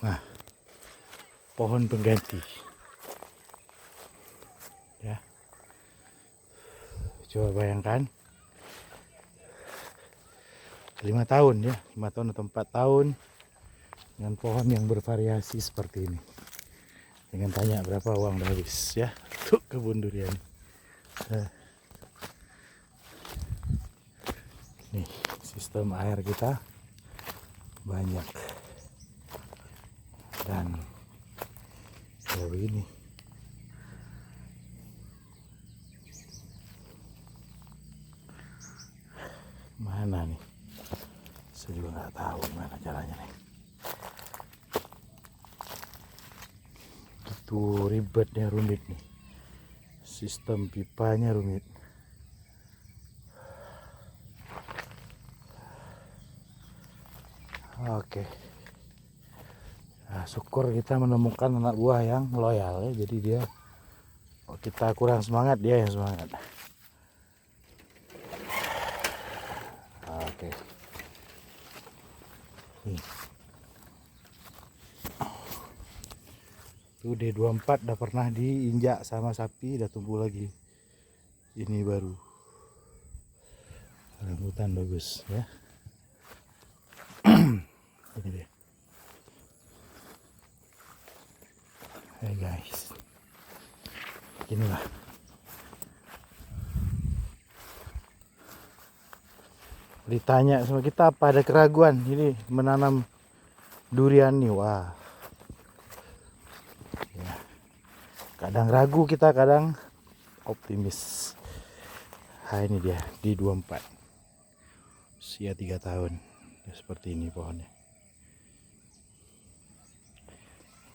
Nah, pohon pengganti. Ya. Coba bayangkan 5 tahun ya, 5 tahun atau 4 tahun dengan pohon yang bervariasi seperti ini. Dengan tanya berapa uang udah habis ya untuk kebun durian. Nih, sistem air kita banyak. Dan ya begini. Mana nih? Saya juga nggak tahu gimana caranya nih. Itu ribetnya, rumit nih. Sistem pipanya rumit. Oke. Nah, syukur kita menemukan anak buah yang loyal ya. Jadi dia, kita kurang semangat, dia yang semangat. Oke. Nih. Tuh D24 udah pernah diinjak sama sapi, udah tumbuh lagi. Ini baru. Rambutan bagus ya. Ini dia. Hey guys. Inilah. Ditanya sama kita apa ada keraguan ini menanam durian nih. Wah. Ya. Kadang ragu kita, kadang optimis. Nah, ini dia di 24. Usia 3 tahun. Ya, seperti ini pohonnya.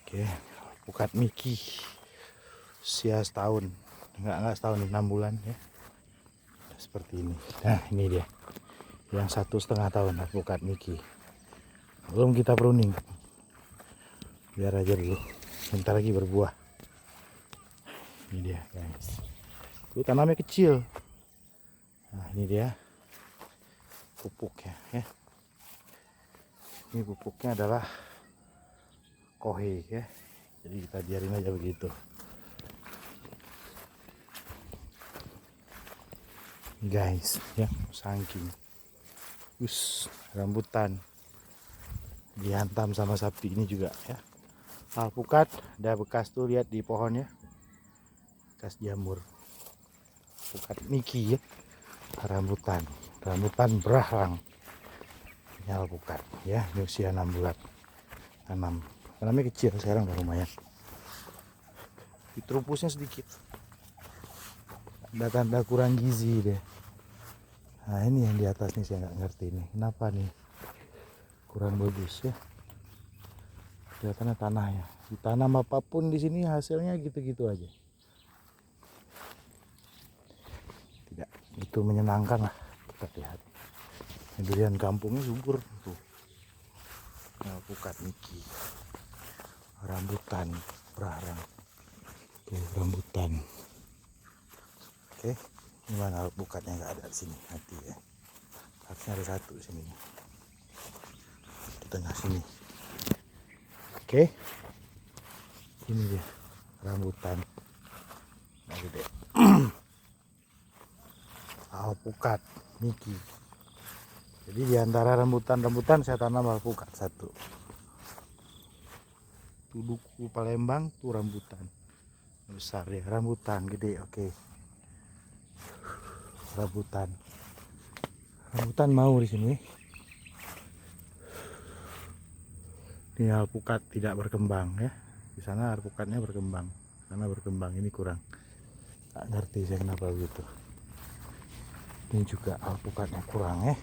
Oke, pukat Miki. Usia setahun. Enggak setahun, 6 bulan ya. Seperti ini. Nah, ini dia. Yang 1,5 tahun pukat Miki. Belum kita pruning. Biar aja dulu. Bentar lagi berbuah. Ini dia, guys. Itu tanamnya kecil. Nah, ini dia pupuknya ya. Ini pupuknya adalah kohe ya. Jadi kita biarin aja begitu. Guys, ya, saking rambutan dihantam sama sapi ini juga ya. Alpukat ada bekas tuh, lihat di pohon ya. Bekas jamur. Pukat Miki ya. Rambutan berahlang. Ini alpukat ya, ini usia 6 bulan. Tanam. Tanamnya kecil, sekarang udah lumayan. Trupusnya sedikit. Ada tanda kurang gizi deh. Nah, ini yang di atas nih saya nggak ngerti nih. Kenapa nih kurang bagus ya? Kelihatannya tanahnya. Ditanam apapun di sini hasilnya gitu-gitu aja. Tidak, itu menyenangkan lah kita lihat. Durian kampungnya subur tuh. Nah, pukat Miki. Rambutan berarang. Tuh rambutan. Oke, gimana alpukatnya nggak ada di sini nanti ya. Harusnya ada satu di sini. Di tengah sini. Oke. Ini dia rambutan. Nah, gede. Alpukat Miki. Jadi di antara rambutan saya tanam alpukat satu. Tuh duku Palembang tuh rambutan besar ya, rambutan gede. Oke. Rambutan mau di sini. Ini alpukat tidak berkembang ya. Di sana alpukatnya berkembang. Karena berkembang ini kurang. Nggak ngerti saya kenapa begitu. Ini juga alpukatnya kurang ya.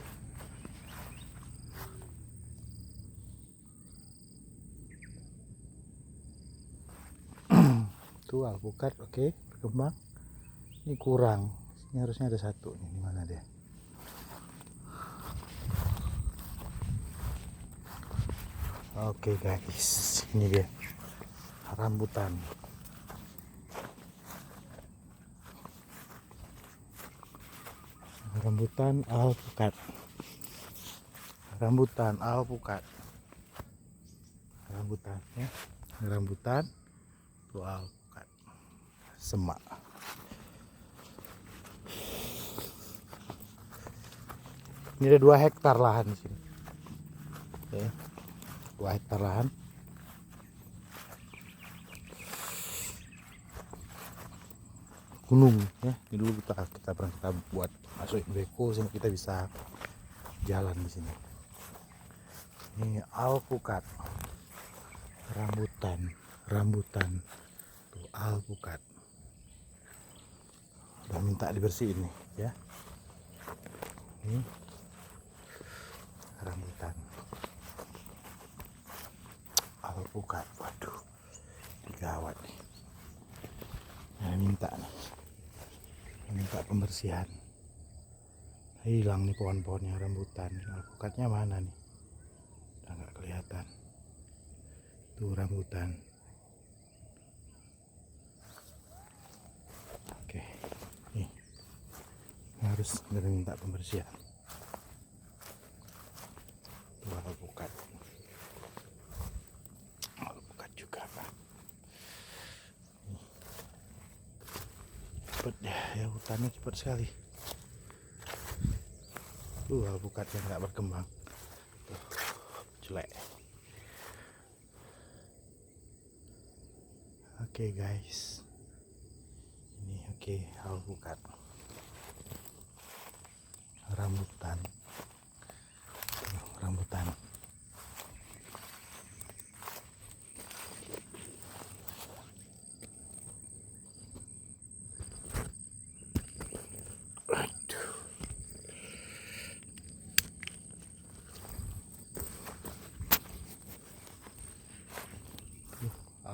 Tuh alpukat oke, berkembang. Ini kurang. Ini harusnya ada satu nih. Mana dia? Oke guys, ini dia rambutan. Rambutan alpukat. Rambutan alpukat. rambutan ya. Ini rambutan tuh alpukat semak. Ini ada 2 hektar lahan di sini. Ya, 2 hektar lahan. Gunung ya. Ini dulu kita pernah kita buat masukin beko sehingga kita bisa jalan di sini. Ini alpukat, rambutan tuh alpukat. Udah minta dibersihin nih ya. Ini rambutan alpukat, waduh gawat nih. Minta pembersihan. Hilang nih pohon-pohonnya rambutan. Alpukatnya mana nih? Udah nggak kelihatan. Tuh rambutan. Oke, nih harus minta pembersihan. Tuh alpukat juga Pak. Cepet ya, hutannya cepet sekali. Tuh alpukatnya nggak berkembang. Tuh, jelek. Oke guys, ini alpukat, rambutan.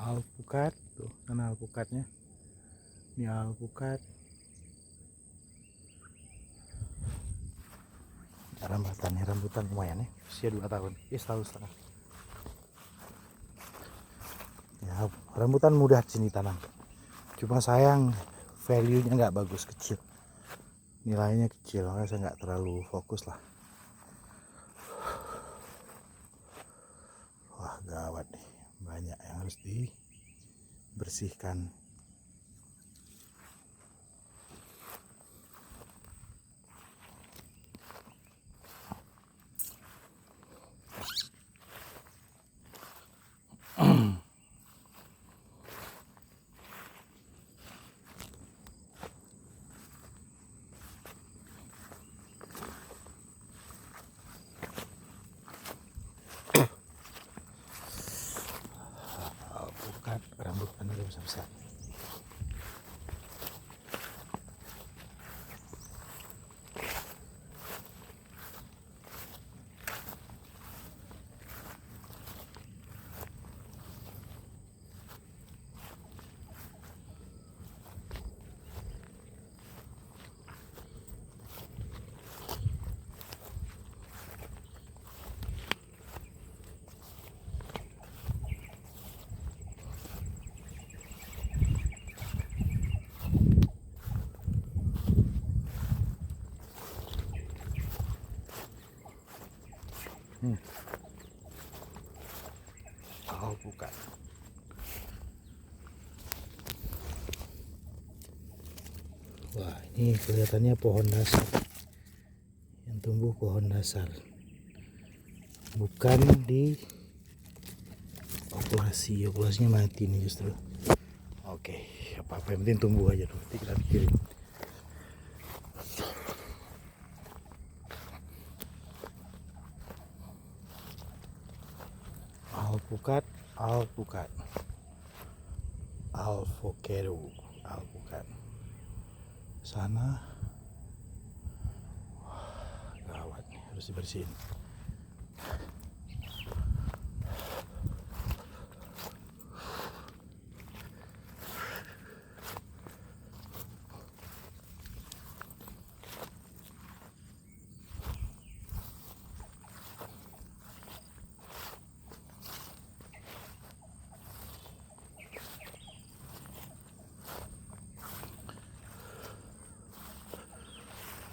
Alpukat tuh, kan alpukatnya. Ini alpukat. Rambutan lumayan ya, usia 2 tahun, setahun setengah. Ya, rambutan mudah di sini tanam. Cuma sayang value-nya nggak bagus, kecil. Nilainya kecil, makanya saya nggak terlalu fokus lah. Wah gawat nih, banyak yang harus dibersihkan. Rambutan udah besar-besar. Alpukat. Wah, ini kelihatannya pohon dasar. Yang tumbuh pohon dasar. Bukan di populasinya mati nih justru. Oke, apa-apa yang penting tumbuh aja dulu. Kita pikirin. Alpukat, alpukat. Sana, wah, gawat nih, harus dibersihin.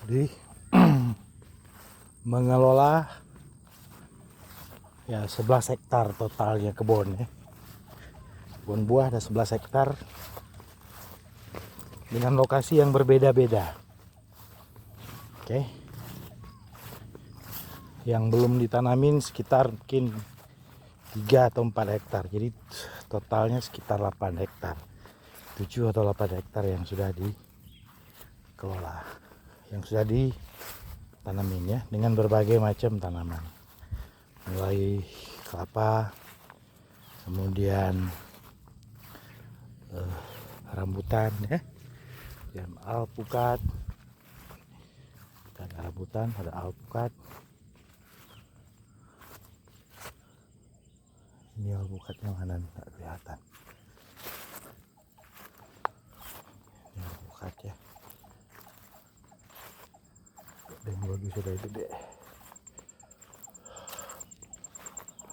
Jadi mengelola Ya 11 hektar totalnya kebun ya. Kebun buah ada 11 hektar dengan lokasi yang berbeda-beda. Oke. Yang belum ditanamin sekitar mungkin 3 atau 4 hektar. Jadi totalnya sekitar 8 hektar. 7 atau 8 hektar yang sudah dikelola. Yang sudah ditanamin ya dengan berbagai macam tanaman. Mulai kelapa, kemudian rambutan ya, dan alpukat. Ada rambutan, ada alpukat. Ini alpukatnya mana nih, nggak kelihatan. Ini alpukat ya. Dan bagus sudah itu deh.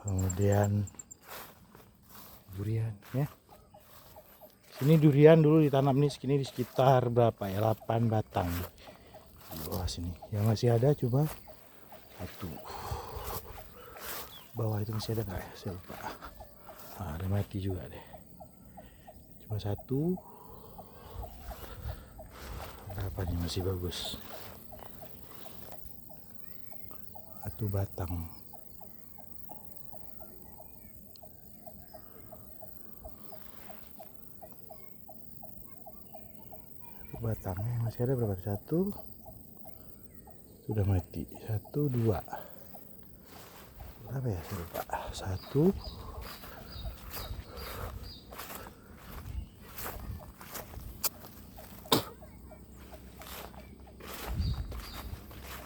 Kemudian durian ya. Sini durian dulu ditanam nih, segini di sekitar berapa ya, 8 batang di bawah sini. Yang masih ada cuma 1. Bawah itu masih ada nggak ya, saya lupa. Nah, ada mati juga deh. Cuma 1. Berapa nih masih bagus, 1 batang. Batangnya masih ada berapa? 1 sudah mati. 1, 2 berapa ya, saya lupa. 1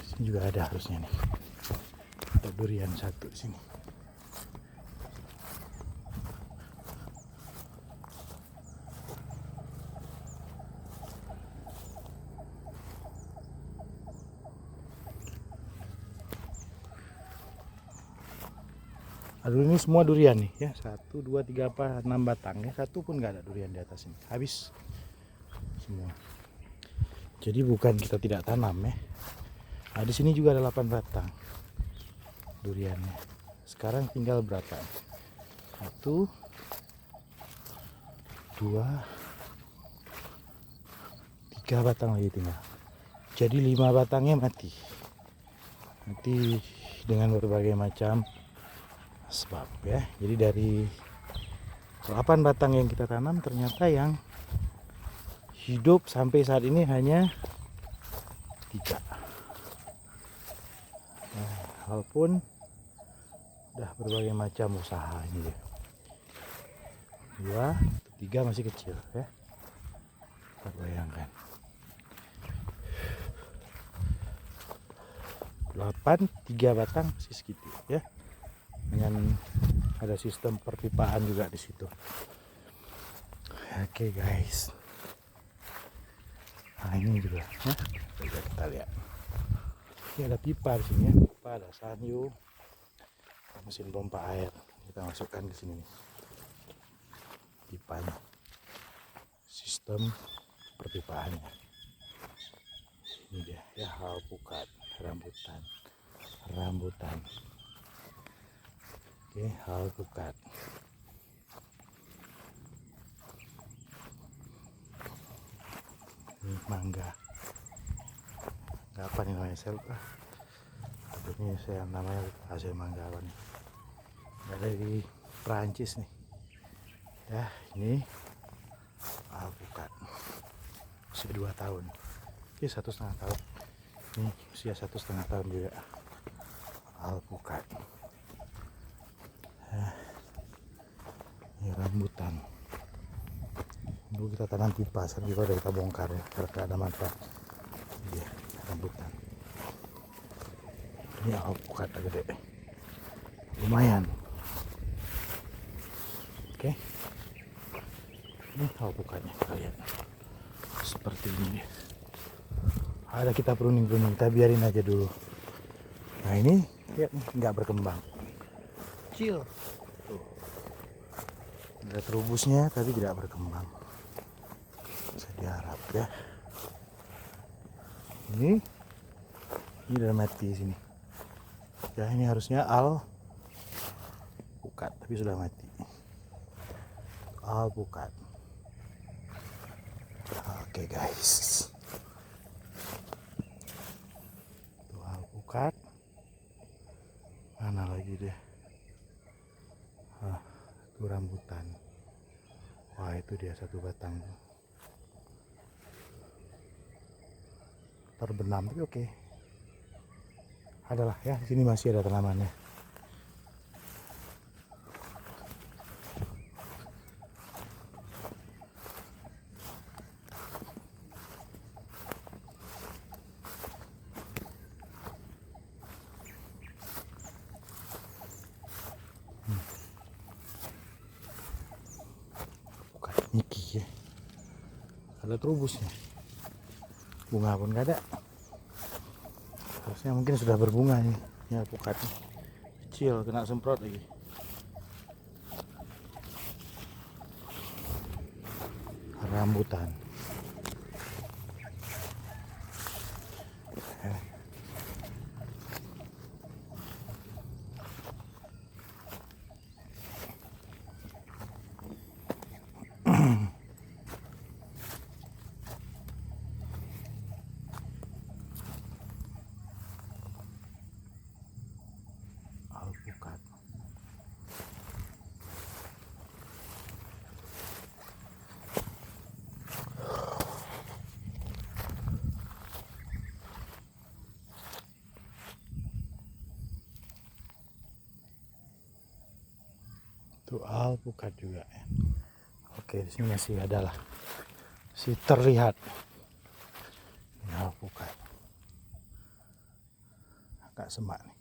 sini juga ada harusnya nih. Ada durian 1 di sini. Aduh, ini semua durian nih ya, 1, 2, 3, 4, 6 batang ya. 1 pun nggak ada durian di atas ini, habis semua. Jadi bukan kita tidak tanam ya. Nah, di sini juga ada 8 batang duriannya. Sekarang tinggal berapa? 1, 2, 3 batang lagi tinggal. Jadi 5 batangnya mati dengan berbagai macam sebab ya. Jadi dari 8 batang yang kita tanam, ternyata yang hidup sampai saat ini hanya 3. Nah, walaupun udah berbagai macam usaha ini ya. 2, 3 masih kecil ya. Kita bayangkan 8, 3 batang masih segitu ya. Dengan ada sistem perpipaan juga di situ. Oke guys. Nah ini juga ya. Coba kita lihat. Ini ada pipa di sini ya. Pipa, ada sanyu, mesin pompa air. Kita masukkan ke sini nih. Pipanya. Sistem perpipaannya. Ini dia ya, alpukat, rambutan. Oke, alpukat. Ini mangga. Nggak apa nih namanya, saya lupa. Ini saya namanya hasil mangga apa nih. Dari Perancis nih. Ya, ini alpukat. Usia 2 tahun. Oke, 1,5 tahun. Ini usia 1,5 tahun juga. Alpukat. Ini rambutan. Dulu kita tanam pipa, sekarang pipa udah kita bongkar ya, karena ada manfaat. Iya, rambutan. Ini alpukat gede, lumayan. Oke, ini alpukatnya kita lihat seperti ini. Ada kita pruning, kita biarin aja dulu. Nah ini lihat nih, nggak berkembang, kecil. Tuh. Ada terubusnya tapi tidak berkembang. Saya diharap ya. Ini udah mati sini. Ya ini harusnya alpukat tapi sudah mati. Alpukat. Oke guys, tuh alpukat. Mana lagi deh? Itu rambutan. Wah, itu dia satu batang terbenam tapi oke. Adalah ya, di sini masih ada tanamannya. Bukan Niki ya. Ada terubusnya. Bunga pun gak ada. Harusnya mungkin sudah berbunga nih. Ya alpukatnya kecil, kena semprot lagi. Rambutan. Alpukat. Itu alpukat juga ya. Oke, di sini masih ada lah. Si terlihat. Ini alpukat. Agak semak nih.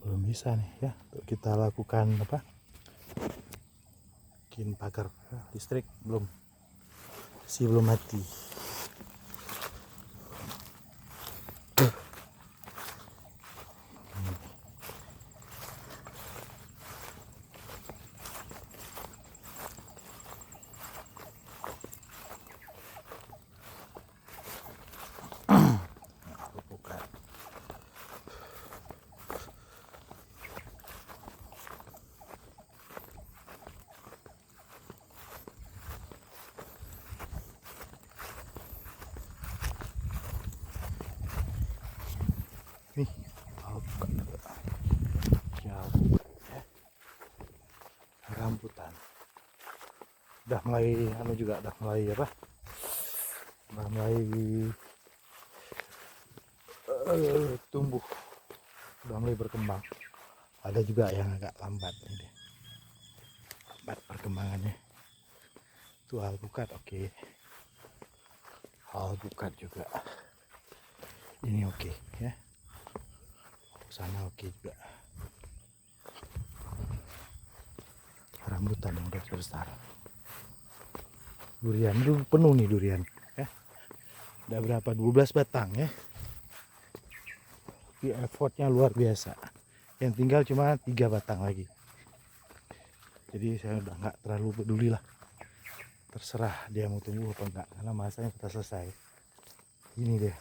Belum bisa nih ya untuk kita lakukan apa? Bikin pagar listrik belum. Masih belum mati. Nih, alpukat juga. Ya, alpukat ya. Rambutan. Udah mulai juga udah mulai apa? Udah mulai tumbuh. Udah mulai berkembang. Ada juga yang agak lambat ini. Lambat perkembangannya. Itu alpukat oke. Alpukat juga. Ini oke ya. Sana oke juga. Rambutan yang udah besar. Durian itu penuh nih durian ya. Udah berapa? 12 batang ya. Tapi effortnya luar biasa. Yang tinggal cuma 3 batang lagi. Jadi saya udah nggak terlalu peduli lah. Terserah dia mau tumbuh apa enggak, karena masanya sudah selesai. Ini dia.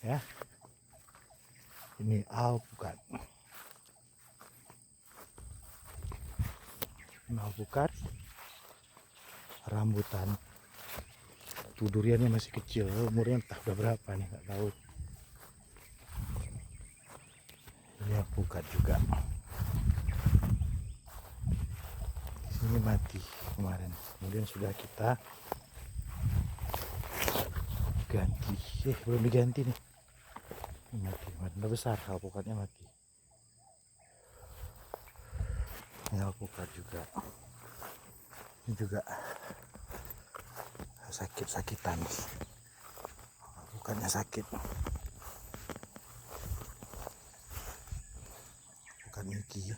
Ya. Ini alpukat. Ini alpukat. Rambutan. Tuh duriannya masih kecil, umurnya entah udah berapa nih, nggak tahu. Ini alpukat juga. Ini mati kemarin, kemudian sudah kita ganti. Belum diganti nih. Ini mati, udah besar alpukatnya mati. Ini alpukat juga. Ini juga sakit-sakitan. Alpukatnya sakit. Bukan Niki.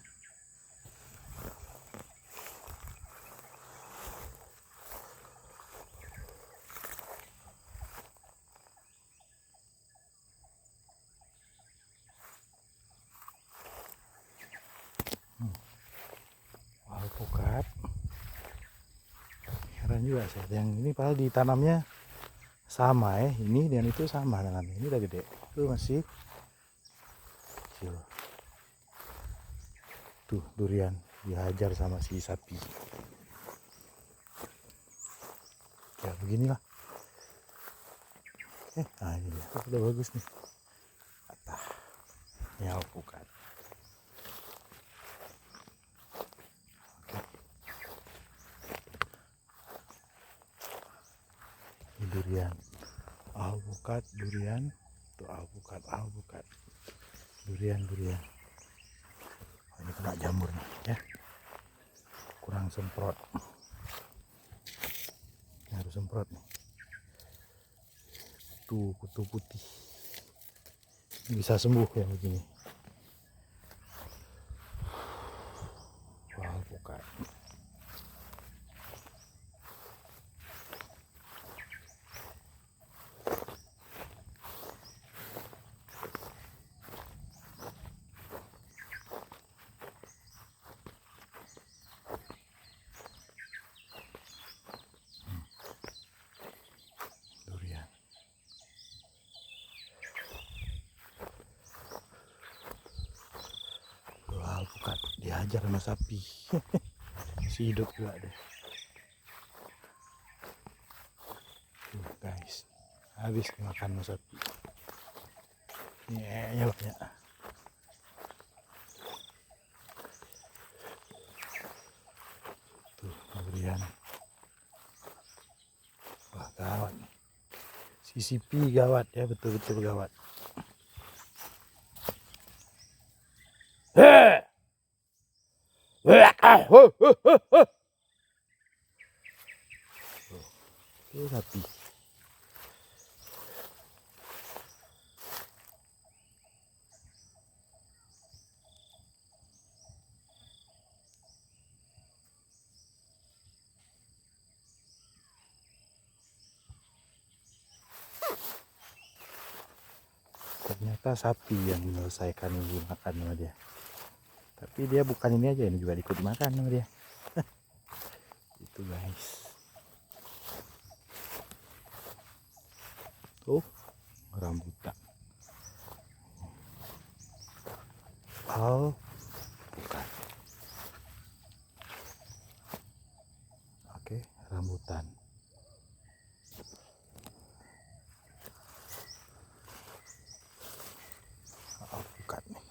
Alpukat. Heran juga saya, yang ini padahal ditanamnya sama ya, ini dan itu sama dengan ini udah gede. Itu masih kecil. Tuh durian dihajar sama si sapi. Ya beginilah. Nah ini dia, udah bagus nih. Atah, ini alpukat. Ini durian, alpukat, durian, tuh alpukat, durian. Oh, ini kena jamur nih ya, kurang semprot. Ini harus semprot nih. Tuh kutu putih. Bisa sembuh ya begini. Wah, alpukat. Durian. Wah, alpukat dihajar sama sapi. Si hidup juga deh. Tuh guys, habis dimakan sama sapi. Ya banyak. Tuh durian. Wah gawat nih. CCP gawat ya, betul-betul gawat. Tuh sapi. Ternyata sapi yang menyelesaikan ini makan sama dia. Tapi dia bukan ini aja, ini juga ikut makan sama dia. Itu guys. Tuh rambutan. Oh, bukan. Oke, rambutan. Alpukat nih.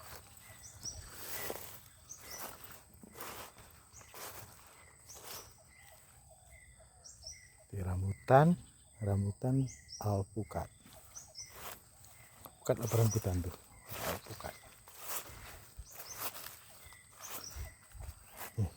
Di rambutan alpukat. Alpukat apa rambutan tuh? Alpukat. Nih.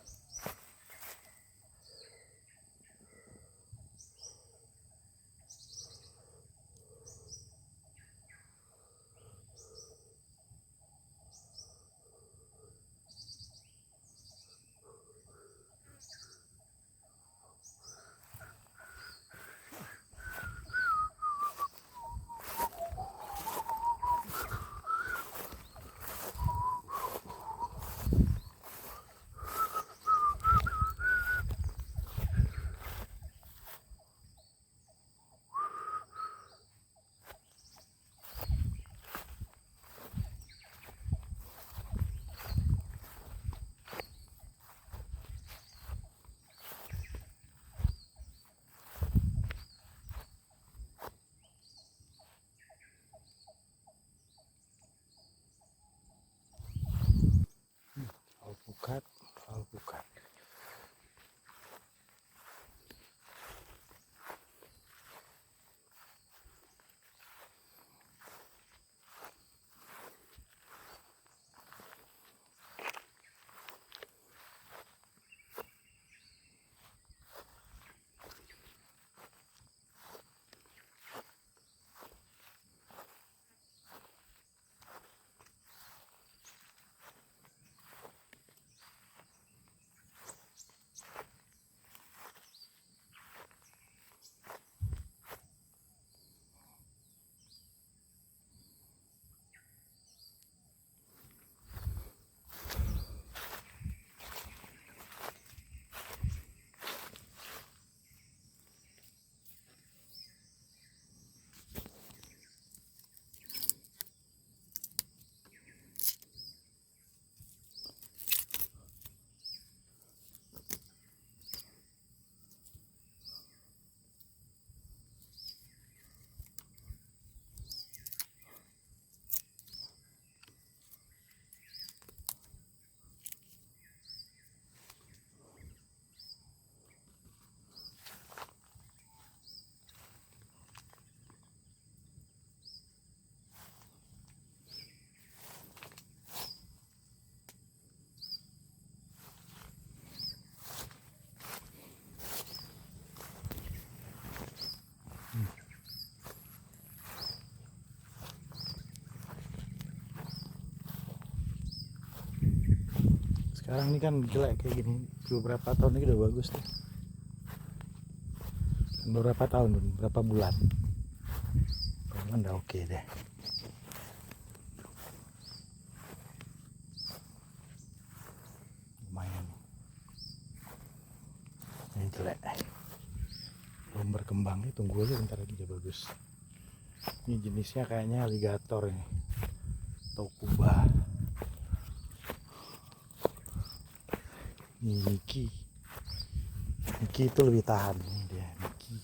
Sekarang ini kan jelek kayak gini, beberapa tahun lagi udah bagus tuh. Beberapa tahun, berapa bulan udah oke deh. Lumayan. Ini jelek, belum berkembang nih, tunggu aja bentar lagi udah bagus. Ini jenisnya kayaknya aligator ini atau kubah. Ini Mickey itu lebih tahan. Ini dia Mickey.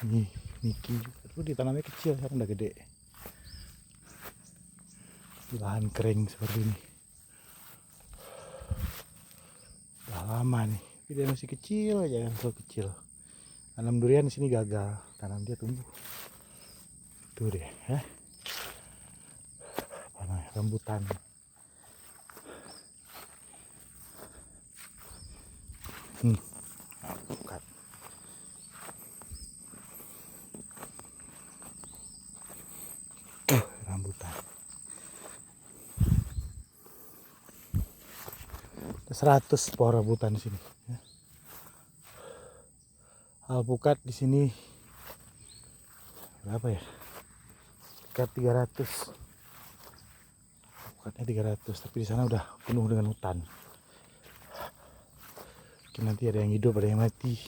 Ini Mickey itu ditanamnya kecil, sekarang udah gede. Di lahan kering seperti ini. Udah lama nih, tapi dia masih kecil aja, kan so kecil. Tanam durian di sini gagal, tanam dia tumbuh. Tuh deh, rambutan. Bukan. Rambutan. 100 pohon rambutan di sini. Alpukat di sini berapa ya? Sekitar 300. Alpukatnya 300, tapi di sana udah penuh dengan hutan. Mungkin nanti ada yang hidup, ada yang mati.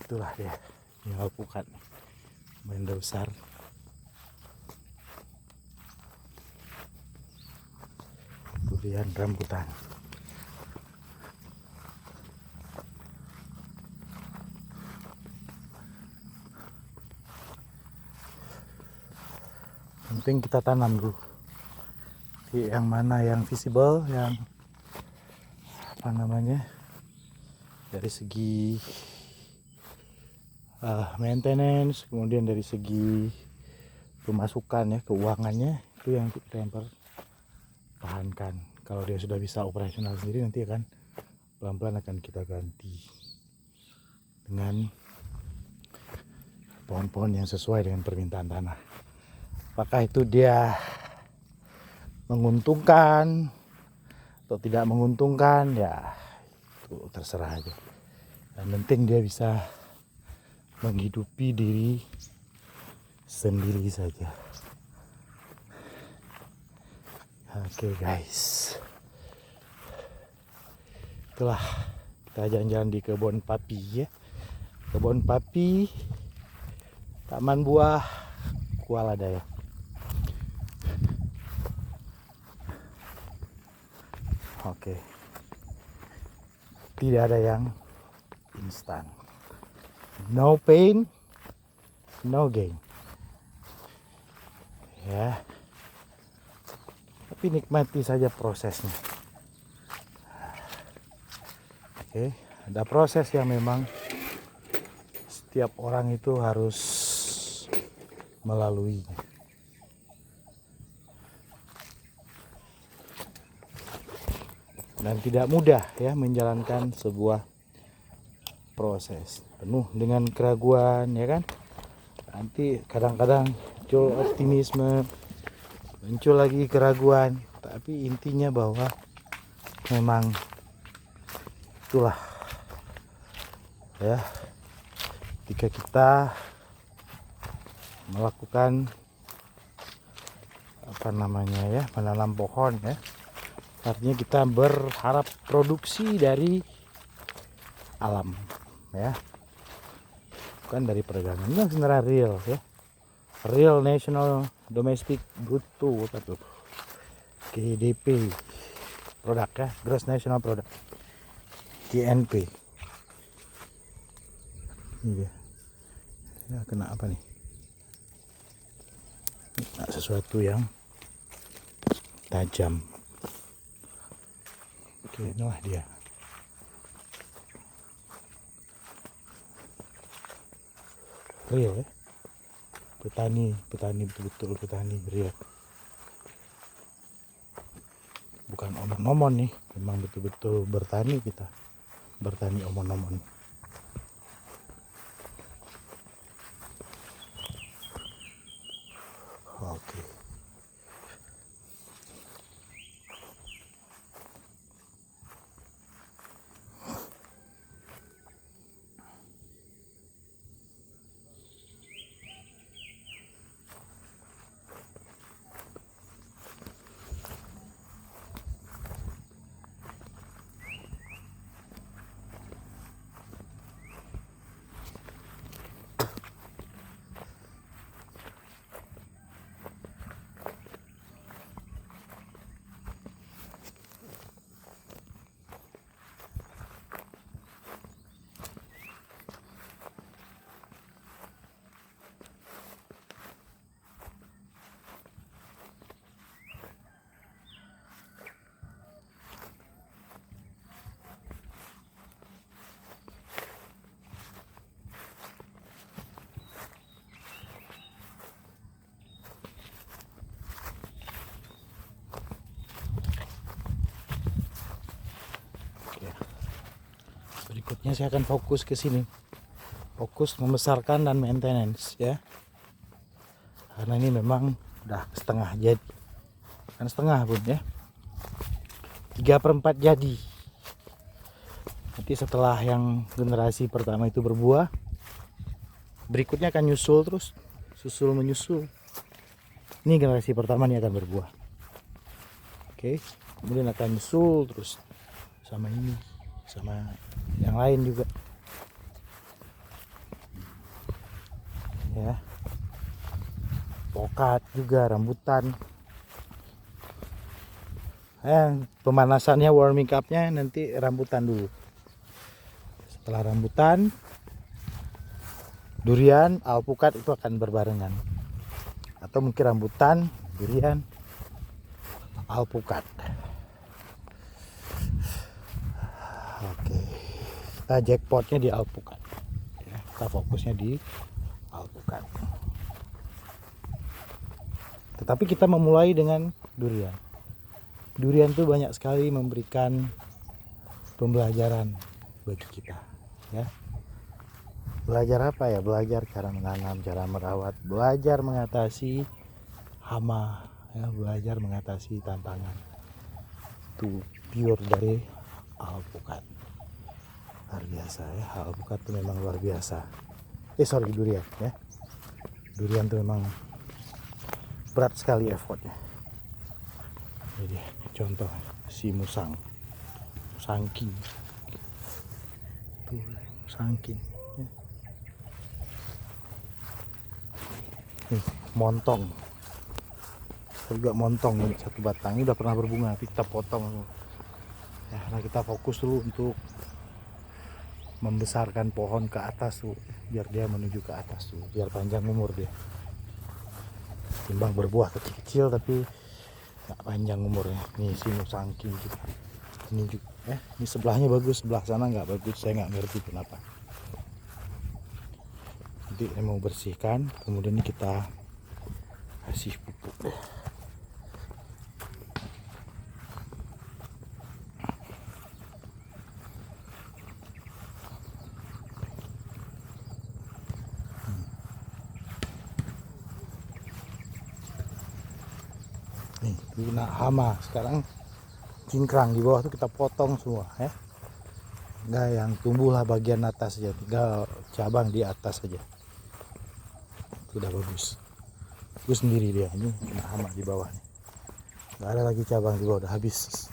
Itulah dia, ini alpukat. Lumayan besar. Durian rambutan. Penting kita tanam dulu. Yang mana yang visible, yang apa namanya, dari segi maintenance, kemudian dari segi pemasukan ya, keuangannya, itu yang kita yang pertahankan. Kalau dia sudah bisa operasional sendiri, nanti akan pelan-pelan akan kita ganti dengan pohon-pohon yang sesuai dengan permintaan tanah. Apakah itu dia menguntungkan atau tidak menguntungkan, ya itu terserah aja. Yang penting dia bisa menghidupi diri sendiri saja. Oke guys, itulah kita jalan-jalan di kebun papi ya. Kebun papi, taman buah Kuala Daya. Oke, tidak ada yang instan. No pain, no gain. Ya, tapi nikmati saja prosesnya. Oke, ada proses yang memang setiap orang itu harus melaluinya. Dan tidak mudah ya menjalankan sebuah proses, penuh dengan keraguan ya kan. Nanti kadang-kadang muncul optimisme, muncul lagi keraguan, tapi intinya bahwa memang itulah ya, ketika kita melakukan apa namanya ya, menanam pohon ya, artinya kita berharap produksi dari alam ya, bukan dari perdagangan. Ini sebenarnya real ya, real national domestic bruto apa tuh, GDP produk ya, gross national product, GNP. Ini dia ya, kena apa nih, nah, sesuatu yang tajam. Oke, inilah dia. Real ya, petani betul-betul petani real. bukan omon-omon nih, memang betul-betul bertani kita, bertani omon-omon. Oke. Berikutnya saya akan fokus ke sini, fokus membesarkan dan maintenance ya, karena ini memang udah setengah jadi, kan setengah pun ya, 3/4 jadi. Nanti setelah yang generasi pertama itu berbuah, berikutnya akan nyusul terus, susul menyusul. Ini generasi pertama ini akan berbuah, oke, kemudian akan nyusul terus sama ini, sama yang lain juga ya, pokat juga, rambutan. Pemanasannya, warming upnya nanti rambutan dulu. Setelah rambutan, durian, alpukat itu akan berbarengan, atau mungkin rambutan, durian, alpukat. Oke, kita jackpotnya di alpukat ya, kita fokusnya di alpukat, tetapi kita memulai dengan durian. Durian tuh banyak sekali memberikan pembelajaran bagi kita ya. Belajar apa ya? Belajar cara menanam, cara merawat, belajar mengatasi hama ya, belajar mengatasi tantangan. Itu pure dari alpukat. Luar biasa ya, alpukat itu memang luar biasa. Durian ya. Durian itu memang berat sekali effortnya. Jadi contoh si musangking tuh, musangking ya. Montong juga, montong ini satu batang, ini udah pernah berbunga, tapi kita potong ya, karena kita fokus dulu untuk membesarkan pohon ke atas tuh, biar dia menuju ke atas tuh, biar panjang umur dia, timbang berbuah kecil-kecil tapi nggak panjang umurnya. Nih si musangking juga, ini juga ya, ini sebelahnya bagus, sebelah sana nggak bagus, saya nggak ngerti kenapa. Nanti saya mau bersihkan, kemudian kita kasih pupuk deh. Nih, kena hama sekarang, cingkrang di bawah tuh kita potong semua ya. Enggak, yang tumbuhlah bagian atas saja, tinggal cabang di atas saja. Sudah bagus. Bagus sendiri dia, ini kena hama di bawah nih. Enggak ada lagi cabang di bawah, udah habis.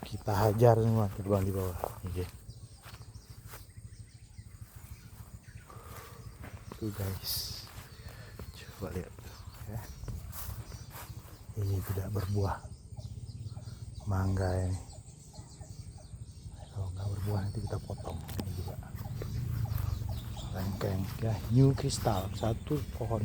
Kita hajar semua cabang di bawah. Oke. Tuh guys. Coba lihat ya. Ini tidak berbuah, mangga ini. Kalau nggak berbuah nanti kita potong. Ini juga lengkeng ya, new crystal, satu pohon.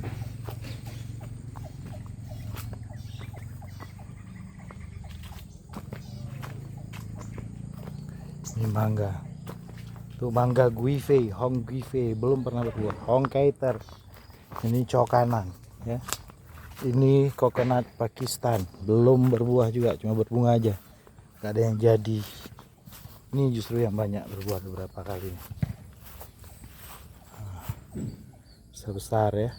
Ini mangga, tuh mangga guive, Hong guive, belum pernah berbuah. Hong kaiter, ini cokanan ya. Ini coconut Pakistan, belum berbuah juga, cuma berbunga aja, gak ada yang jadi. Ini justru yang banyak berbuah beberapa kali nih. Besar-besar ya,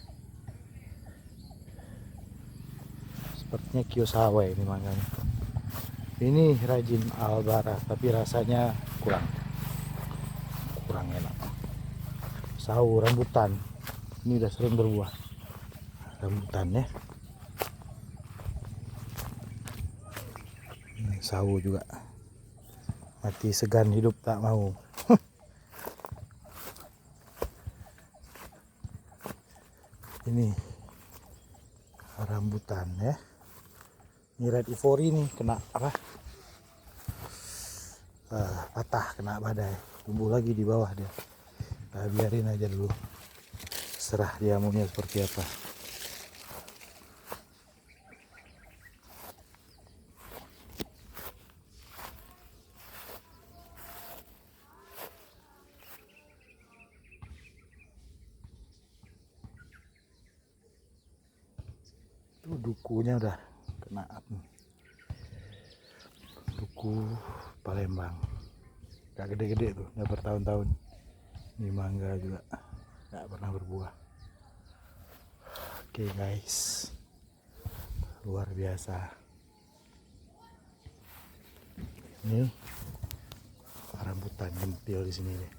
sepertinya Kiyosawa ini mangganya. Ini rajin Albara, tapi rasanya kurang enak. Sawu rambutan, ini udah sering berbuah rambutan ya. Sawu juga mati segan, hidup tak mau. Ini rambutan ya. Ini red ivory nih kena apa? Patah, kena badai, tumbuh lagi di bawah dia. Nah, biarin aja dulu, serah dia maunya seperti apa. Tuh dukunya udah kena api. Duku Palembang gak gede-gede tuh, udah bertahun-tahun. Ini mangga juga gak pernah berbuah. Oke guys, luar biasa. Ini rambutan nyempil di sini deh.